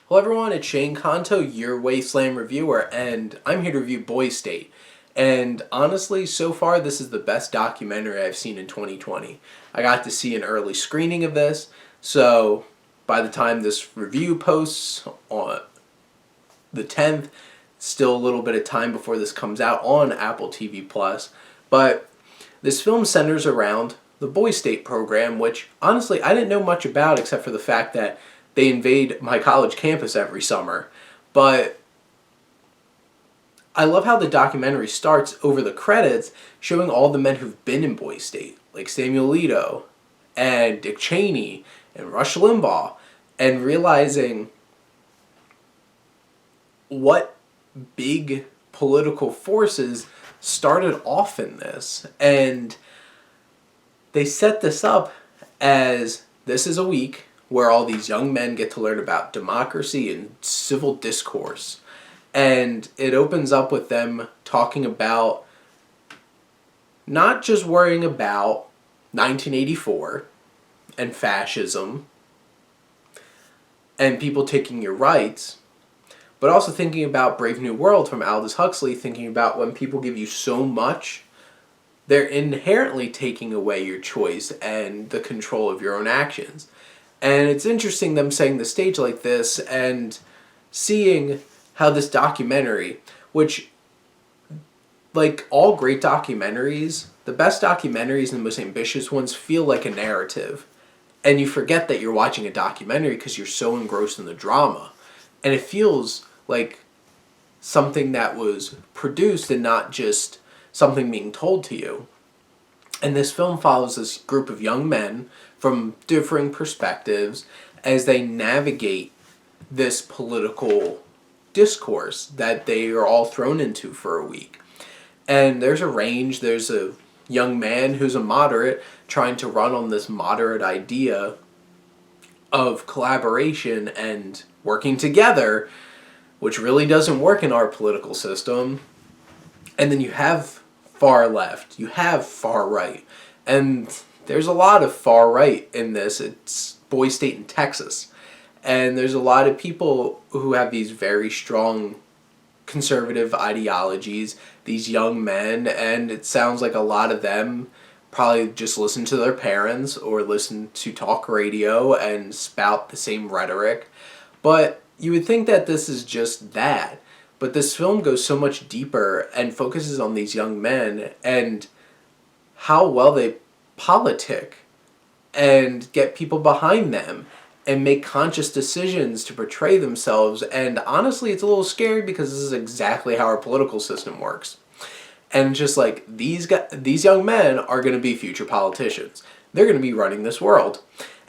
Hello everyone, it's Shane Kanto, your Wasteland reviewer, and I'm here to review Boy State. And honestly, so far this is the best documentary I've seen in 2020. I got to see an early screening of this, so by the time this review posts on the 10th, still a little bit of time before this comes out on Apple TV+. But this film centers around the Boy State program, which honestly I didn't know much about except for the fact that they invade my college campus every summer. But I love how the documentary starts over the credits showing all the men who've been in Boy State, like Samuel Alito and Dick Cheney and Rush Limbaugh, and realizing what big political forces started off in this. And they set this up as this is a week where all these young men get to learn about democracy and civil discourse. And it opens up with them talking about not just worrying about 1984 and fascism and people taking your rights, but also thinking about Brave New World from Aldous Huxley, thinking about when people give you so much, they're inherently taking away your choice and the control of your own actions. And it's interesting them setting the stage like this and seeing how this documentary, which, like all great documentaries, the best documentaries and the most ambitious ones feel like a narrative. And you forget that you're watching a documentary because you're so engrossed in the drama. And it feels like something that was produced and not just something being told to you. And this film follows this group of young men from differing perspectives as they navigate this political discourse that they are all thrown into for a week. And there's a range. There's a young man who's a moderate trying to run on this moderate idea of collaboration and working together, which really doesn't work in our political system. And then you have far left, you have far right, and there's a lot of far right in this. It's Boy State in Texas, and there's a lot of people who have these very strong conservative ideologies, these young men, and it sounds like a lot of them probably just listen to their parents or listen to talk radio and spout the same rhetoric. But you would think that this is just that. But this film goes so much deeper and focuses on these young men and how well they politic and get people behind them and make conscious decisions to portray themselves. And honestly, it's a little scary because this is exactly how our political system works. And just like these young men are going to be future politicians. They're going to be running this world.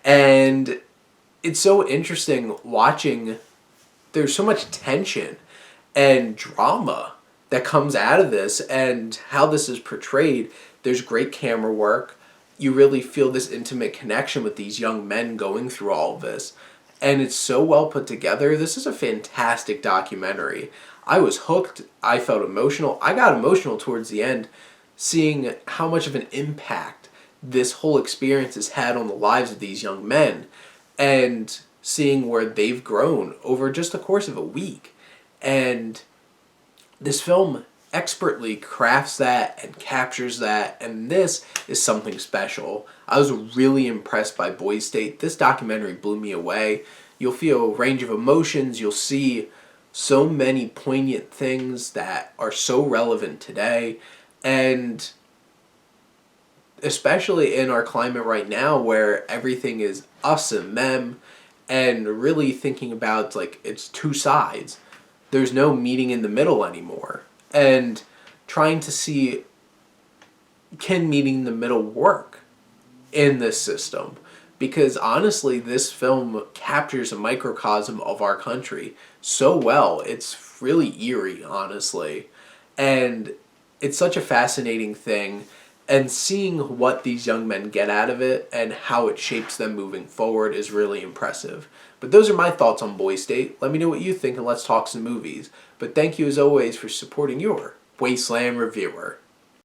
And it's so interesting watching. There's so much tension and drama that comes out of this and how this is portrayed. There's great camera work. You really feel this intimate connection with these young men going through all of this. And it's so well put together. This is a fantastic documentary. I was hooked. I felt emotional. I got emotional towards the end, seeing how much of an impact this whole experience has had on the lives of these young men and seeing where they've grown over just the course of a week. And this film expertly crafts that and captures that, and this is something special. I was really impressed by Boy State. This documentary blew me away. You'll feel a range of emotions. You'll see so many poignant things that are so relevant today, and especially in our climate right now where everything is us and them, and really thinking about like it's two sides. There's no meeting in the middle anymore. And trying to see, can meeting in the middle work in this system? Because honestly, this film captures a microcosm of our country so well. It's really eerie, honestly. And it's such a fascinating thing. And seeing what these young men get out of it and how it shapes them moving forward is really impressive. But those are my thoughts on Boy State. Let me know what you think and let's talk some movies. But thank you as always for supporting your Wasteland reviewer.